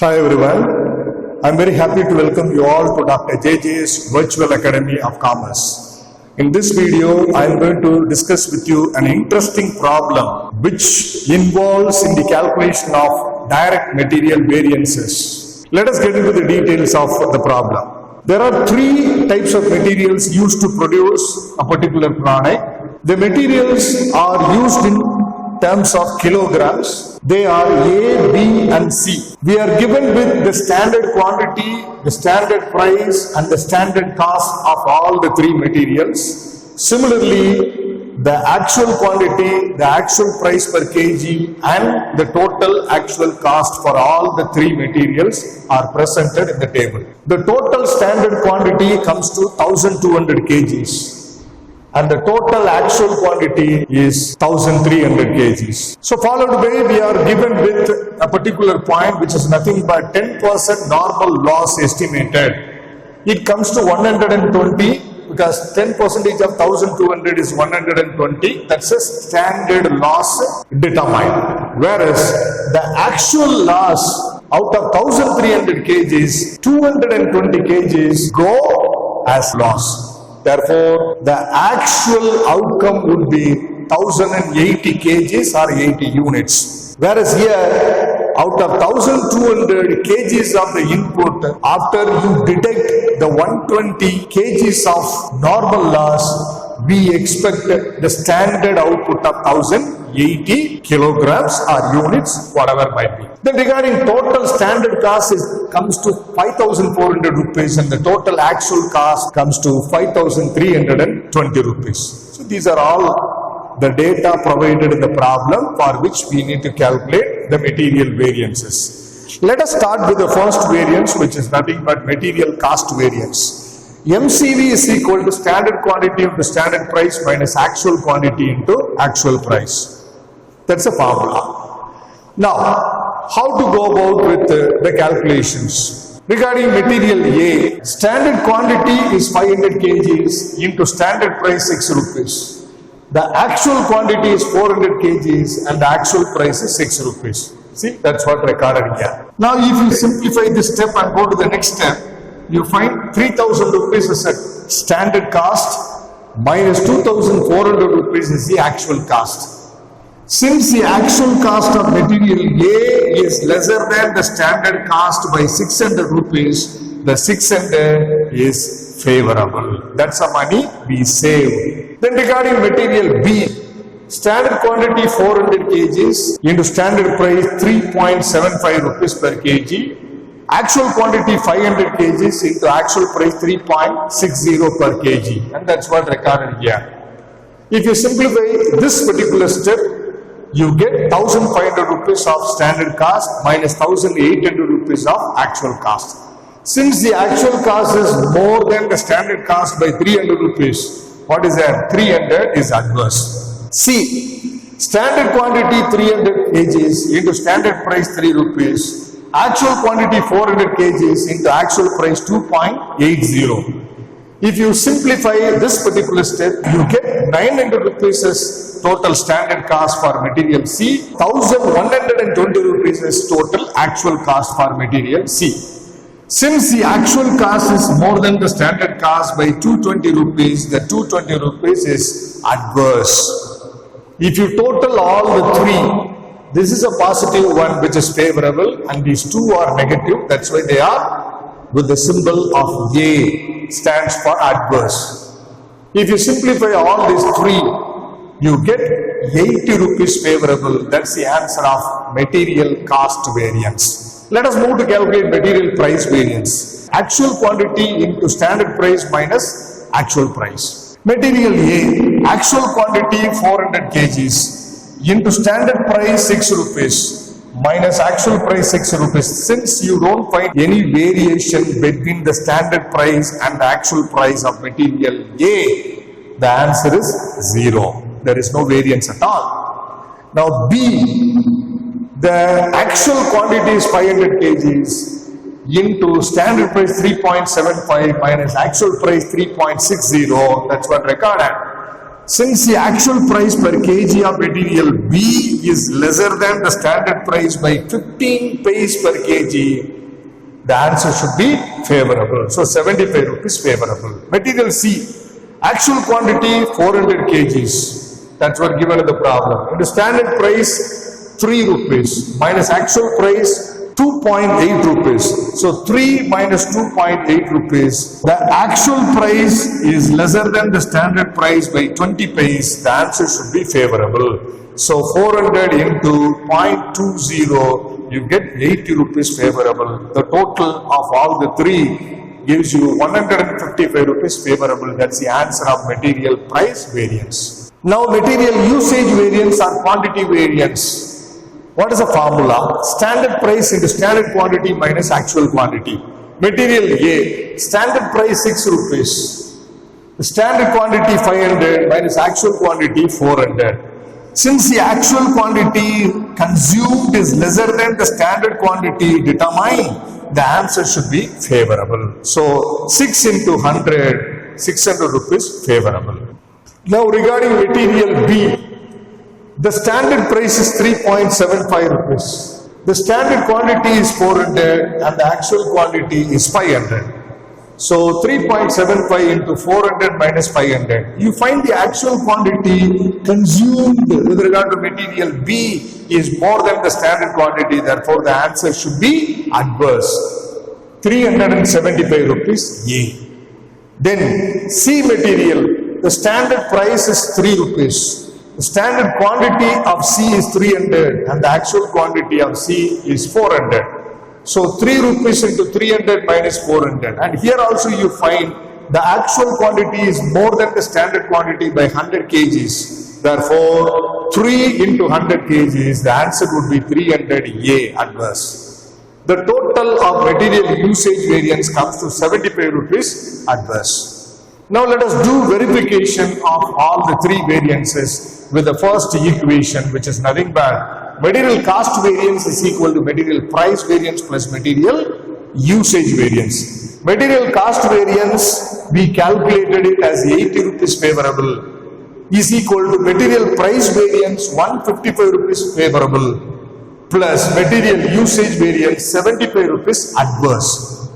Hi everyone, I'm very happy to welcome you all to Dr. JJ's Virtual Academy of Commerce. In this video, I'm going to discuss with you an interesting problem which involves in the calculation of direct material variances. Let us get into the details of the problem. There are three types of materials used to produce a particular product. The materials are used in terms of kilograms. They are A, B and C. We are given with the standard quantity, the standard price and the standard cost of all the three materials. Similarly, the actual quantity, the actual price per kg and the total actual cost for all the three materials are presented in the table. The total standard quantity comes to 1200 kgs. And the total actual quantity is 1300 kgs. So followed by we are given with a particular point which is nothing but 10% normal loss estimated. It comes to 120 because 10% of 1200 is 120. That's a standard loss determined. Whereas the actual loss out of 1300 kgs, 220 kgs go as loss. Therefore, the actual outcome would be 1080 kgs or 80 units. Whereas here, out of 1200 kgs of the input, after you deduct the 120 kgs of normal loss, we expect the standard output of 1080 kilograms or units, whatever might be. Then regarding total standard cost comes to 5,400 rupees and the total actual cost comes to 5,320 rupees. So these are all the data provided in the problem for which we need to calculate the material variances. Let us start with the first variance, which is nothing but material cost variance. MCV is equal to standard quantity into standard price minus actual quantity into actual price. That's a formula. Now, how to go about with the calculations? Regarding material A, standard quantity is 500 kgs into standard price 6 rupees. The actual quantity is 400 kgs and the actual price is 6 rupees. See, that's what recorded here. Now, if you simplify this step and go to the next step, you find 3,000 rupees is a standard cost minus 2,400 rupees is the actual cost. Since the actual cost of material A is lesser than the standard cost by 600 rupees, the 600 is favorable. That's the money we save. Then regarding material B, standard quantity 400 kgs into standard price 3.75 rupees per kg. Actual quantity 500 kgs into actual price 3.60 per kg, and that's what recorded here. If you simplify this particular step, you get 1,500 rupees of standard cost minus 1,800 rupees of actual cost. Since the actual cost is more than the standard cost by 300 rupees, what is that? 300 is adverse. C. Standard quantity 300 kgs into standard price 3 rupees. Actual quantity 400 kgs into actual price 2.80. If you simplify this particular step, you get 900 rupees as total standard cost for material C, 1,120 rupees as total actual cost for material C. Since the actual cost is more than the standard cost by 220 rupees, the 220 rupees is adverse. If you total all the three, this is a positive one which is favorable and these two are negative. That's why they are with the symbol of A, stands for adverse. If you simplify all these three, you get 80 rupees favorable. That's the answer of material cost variance. Let us move to calculate material price variance. Actual quantity into standard price minus actual price. Material A, actual quantity 400 kgs. Into standard price 6 rupees minus actual price 6 rupees. Since you don't find any variation between the standard price and the actual price of material A, the answer is 0. There is no variance at all. Now B, the actual quantity is 500 kgs into standard price 3.75 minus actual price 3.60. That's what recorded. Since the actual price per kg of material B is lesser than the standard price by 15 paise per kg, the answer should be favorable. So 75 rupees favorable. Material C, actual quantity 400 kgs. That's what given in the problem. In the standard price 3 rupees minus actual price 2.8 rupees. So 3 minus 2.8 rupees. The actual price is lesser than the standard price by 20 paise. The answer should be favorable. So 400 into 0.20, you get 80 rupees favorable. The total of all the three gives you 155 rupees favorable. That's the answer of material price variance. Now material usage variance or quantity variance. What is the formula? Standard price into standard quantity minus actual quantity. Material A, standard price 6 rupees. The standard quantity 500 minus actual quantity 400. Since the actual quantity consumed is lesser than the standard quantity determined, the answer should be favorable. So 6 into 100, 600 rupees favorable. Now regarding material B, the standard price is 3.75 rupees. The standard quantity is 400 and the actual quantity is 500. So 3.75 into 400 minus 500. You find the actual quantity consumed with regard to material B is more than the standard quantity. Therefore, the answer should be adverse. 375 rupees A. Then C material. The standard price is 3 rupees. The standard quantity of C is 300 and the actual quantity of C is 400. So 3 rupees into 300 minus 400. And here also you find the actual quantity is more than the standard quantity by 100 kgs. Therefore, 3 into 100 kgs, the answer would be 300A adverse. The total of material usage variance comes to 75 rupees adverse. Now let us do verification of all the three variances with the first equation, which is nothing but material cost variance is equal to material price variance plus material usage variance. Material cost variance, we calculated it as 80 rupees favorable, is equal to material price variance 155 rupees favorable plus material usage variance 75 rupees adverse.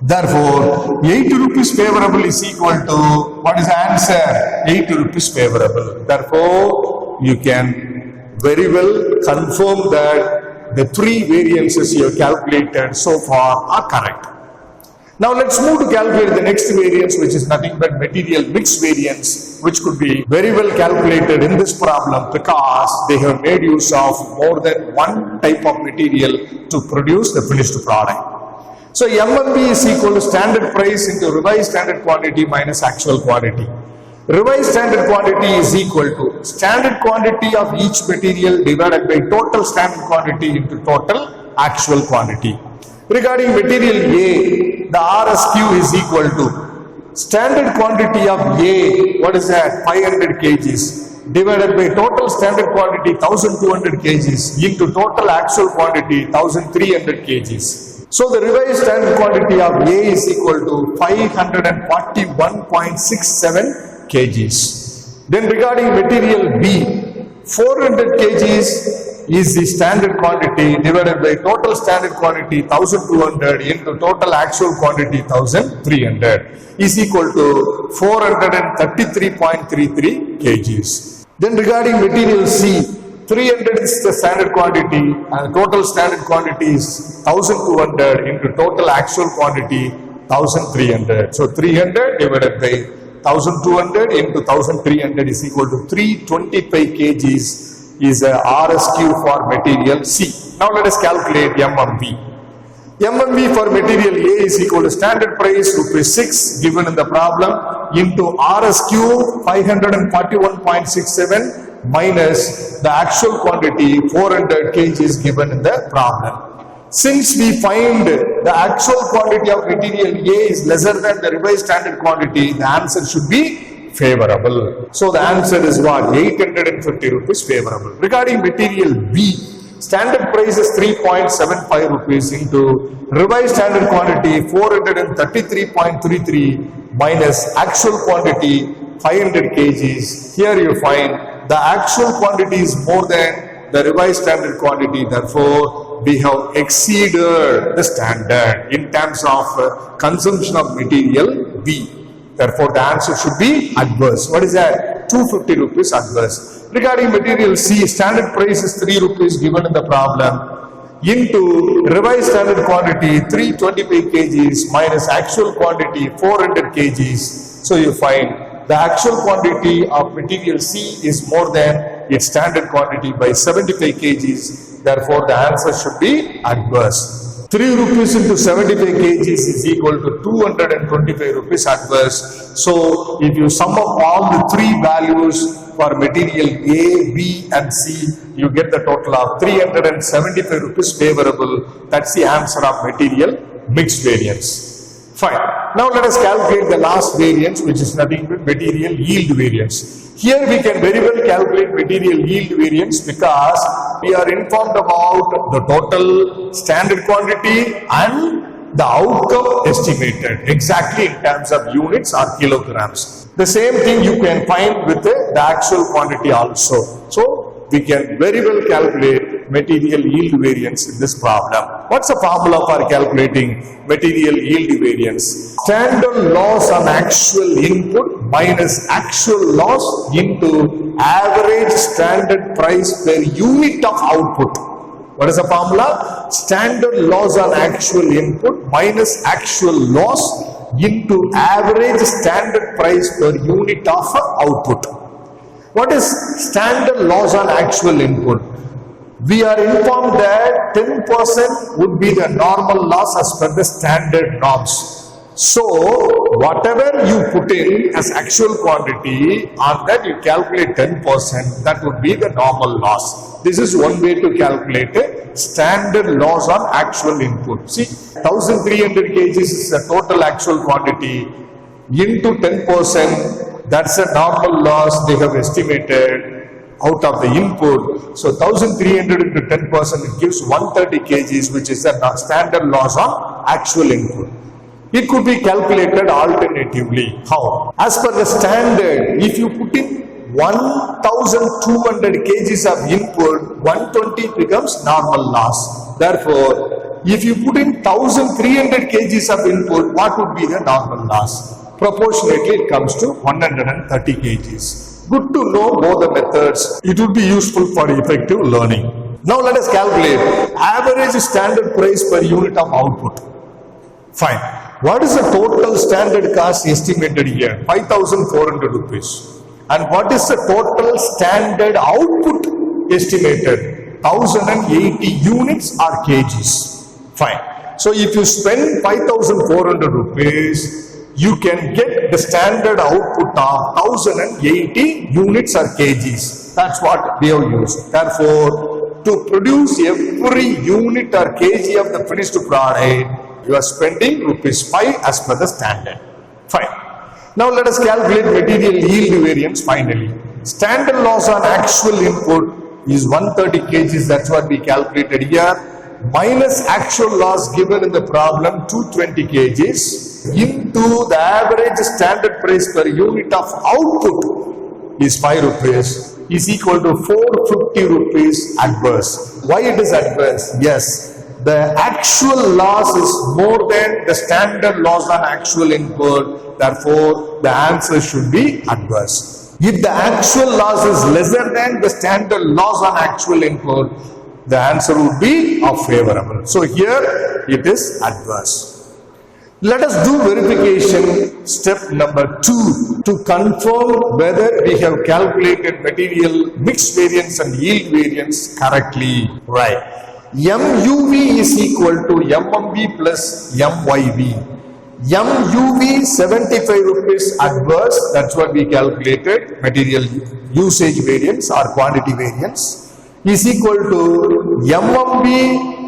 Therefore, 80 rupees favorable is equal to, what is the answer? 80 rupees favorable. Therefore, you can very well confirm that the three variances you have calculated so far are correct. Now let's move to calculate the next variance, which is nothing but material mix variance, which could be very well calculated in this problem because they have made use of more than one type of material to produce the finished product. So MMB is equal to standard price into revised standard quantity minus actual quantity. Revised standard quantity is equal to standard quantity of each material divided by total standard quantity into total actual quantity. Regarding material A, the RSQ is equal to standard quantity of A, what is that? 500 kgs divided by total standard quantity 1200 kgs into total actual quantity 1300 kgs. So the revised standard quantity of A is equal to 541.67 kgs. Then regarding material B, 400 kgs is the standard quantity divided by total standard quantity 1200 into total actual quantity 1300 is equal to 433.33 kgs. Then regarding material C, 300 is the standard quantity and total standard quantity is 1200 into total actual quantity 1300. So 300 divided by 1200 into 1300 is equal to 325 kgs is a RSQ for material C. Now let us calculate MMB. MMB for material A is equal to standard price rupees 6 given in the problem into RSQ 541.67 minus the actual quantity 400 kgs given in the problem. Since we find the actual quantity of material A is lesser than the revised standard quantity, the answer should be favorable. So the answer is what? 850 rupees favorable. Regarding material B, standard price is 3.75 rupees into revised standard quantity 433.33 minus actual quantity 500 kgs. Here you find the actual quantity is more than the revised standard quantity. Therefore, we have exceeded the standard in terms of consumption of material B. Therefore, the answer should be adverse. What is that? 250 rupees adverse. Regarding material C, standard price is 3 rupees given in the problem. Into revised standard quantity 325 kgs minus actual quantity 400 kgs. So you find the actual quantity of material C is more than its standard quantity by 75 kgs. Therefore, the answer should be adverse. 3 rupees into 75 kgs is equal to 225 rupees adverse. So, if you sum up all the three values for material A, B and C, you get the total of 375 rupees favorable. That's the answer of material mixed variance. Fine. Now let us calculate the last variance, which is nothing but material yield variance. Here we can very well calculate material yield variance because we are informed about the total standard quantity and the outcome estimated exactly in terms of units or kilograms. The same thing you can find with the actual quantity also. So we can very well calculate material yield variance in this problem. What's the formula for calculating material yield variance? Standard loss on actual input minus actual loss into average standard price per unit of output. What is the formula? Standard loss on actual input minus actual loss into average standard price per unit of output. What is standard loss on actual input? We are informed that 10% would be the normal loss as per the standard norms. So, whatever you put in as actual quantity, on that you calculate 10%, that would be the normal loss. This is one way to calculate a standard loss on actual input. See, 1300 kgs is the total actual quantity into 10%, that's a normal loss they have estimated out of the input. So 1300 into 10%, it gives 130 kgs, which is the standard loss on actual input. It could be calculated alternatively. How? As per the standard, if you put in 1200 kgs of input, 120 becomes normal loss. Therefore, if you put in 1300 kgs of input, what would be the normal loss? Proportionately, it comes to 130 kgs. Good to know both the methods. It would be useful for effective learning. Now let us calculate average standard price per unit of output. Fine. What is the total standard cost estimated here? 5,400 rupees. And what is the total standard output estimated? 1080 units or kgs. Fine. So if you spend 5,400 rupees, you can get the standard output of 1080 units or kgs. That's what we have used. Therefore, to produce every unit or kg of the finished product, you are spending rupees 5 as per the standard. Fine. Now let us calculate material yield variance finally. Standard loss on actual input is 130 kgs. That's what we calculated here. Minus actual loss given in the problem 220 kgs into the average standard price per unit of output is 5 rupees is equal to 450 rupees adverse. Why it is adverse? Yes. The actual loss is more than the standard loss on actual input. Therefore, the answer should be adverse. If the actual loss is lesser than the standard loss on actual input, the answer would be of favorable. So here it is adverse. Let us do verification step number 2 to confirm whether we have calculated material mixed variance and yield variance correctly. Right. MUV is equal to MMV plus MYV. MUV 75 rupees adverse, that's what we calculated, material usage variance or quantity variance, is equal to MMV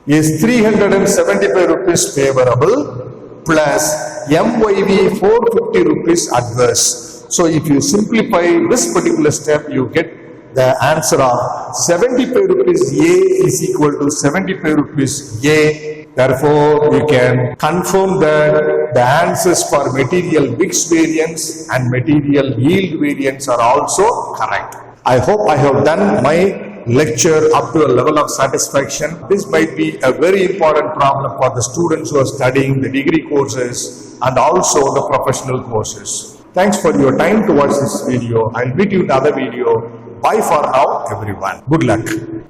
is 375 rupees favorable plus MYV 450 rupees adverse. So if you simplify this particular step, you get the answer of 75 rupees A is equal to 75 rupees A. Therefore, we can confirm that the answers for material mix variance and material yield variance are also correct. I hope I have done my lecture up to a level of satisfaction. This might be a very important problem for the students who are studying the degree courses and also the professional courses. Thanks for your time to watch this video. I'll meet you in another video. Bye for now, everyone. Good luck.